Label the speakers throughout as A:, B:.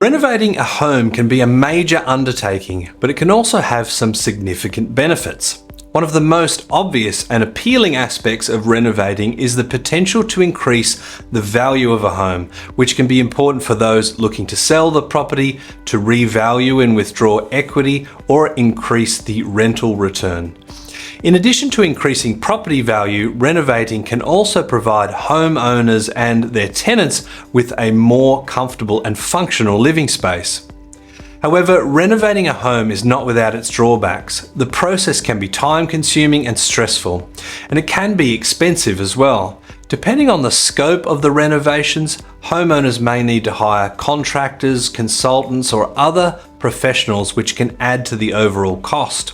A: Renovating a home can be a major undertaking, but it can also have some significant benefits. One of the most obvious and appealing aspects of renovating is the potential to increase the value of a home, which can be important for those looking to sell the property, to revalue and withdraw equity, or increase the rental return. In addition to increasing property value, renovating can also provide homeowners and their tenants with a more comfortable and functional living space. However, renovating a home is not without its drawbacks. The process can be time-consuming and stressful, and it can be expensive as well. Depending on the scope of the renovations, homeowners may need to hire contractors, consultants, or other professionals, which can add to the overall cost.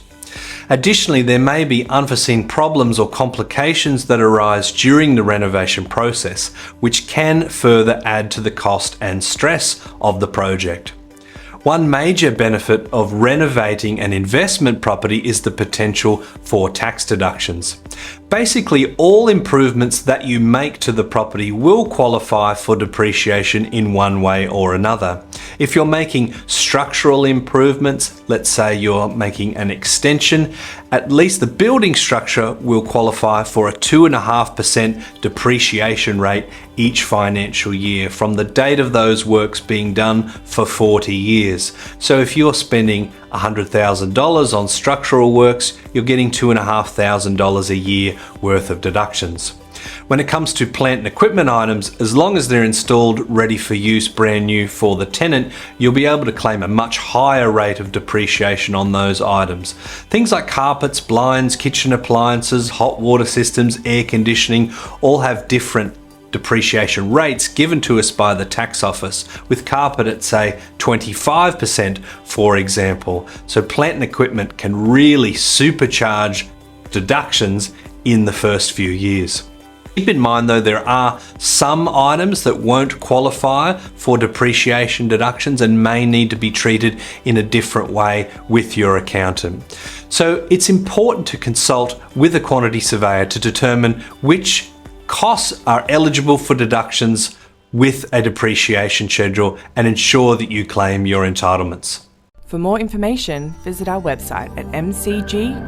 A: Additionally, there may be unforeseen problems or complications that arise during the renovation process, which can further add to the cost and stress of the project. One major benefit of renovating an investment property is the potential for tax deductions. Basically, all improvements that you make to the property will qualify for depreciation in one way or another. If you're making structural improvements, let's say you're making an extension, at least the building structure will qualify for a 2.5% depreciation rate each financial year from the date of those works being done for 40 years. So if you're spending $100,000 on structural works, you're getting $2,500 a year worth of deductions. When it comes to plant and equipment items, as long as they're installed ready for use brand new for the tenant, you'll be able to claim a much higher rate of depreciation on those items. Things like carpets, blinds, kitchen appliances, hot water systems, air conditioning, all have different depreciation rates given to us by the tax office, with carpet at say 25% for example. So plant and equipment can really supercharge deductions in the first few years. Keep in mind though, there are some items that won't qualify for depreciation deductions and may need to be treated in a different way with your accountant. So it's important to consult with a quantity surveyor to determine which costs are eligible for deductions with a depreciation schedule and ensure that you claim your entitlements.
B: For more information, visit our website at mcgqs.com.au.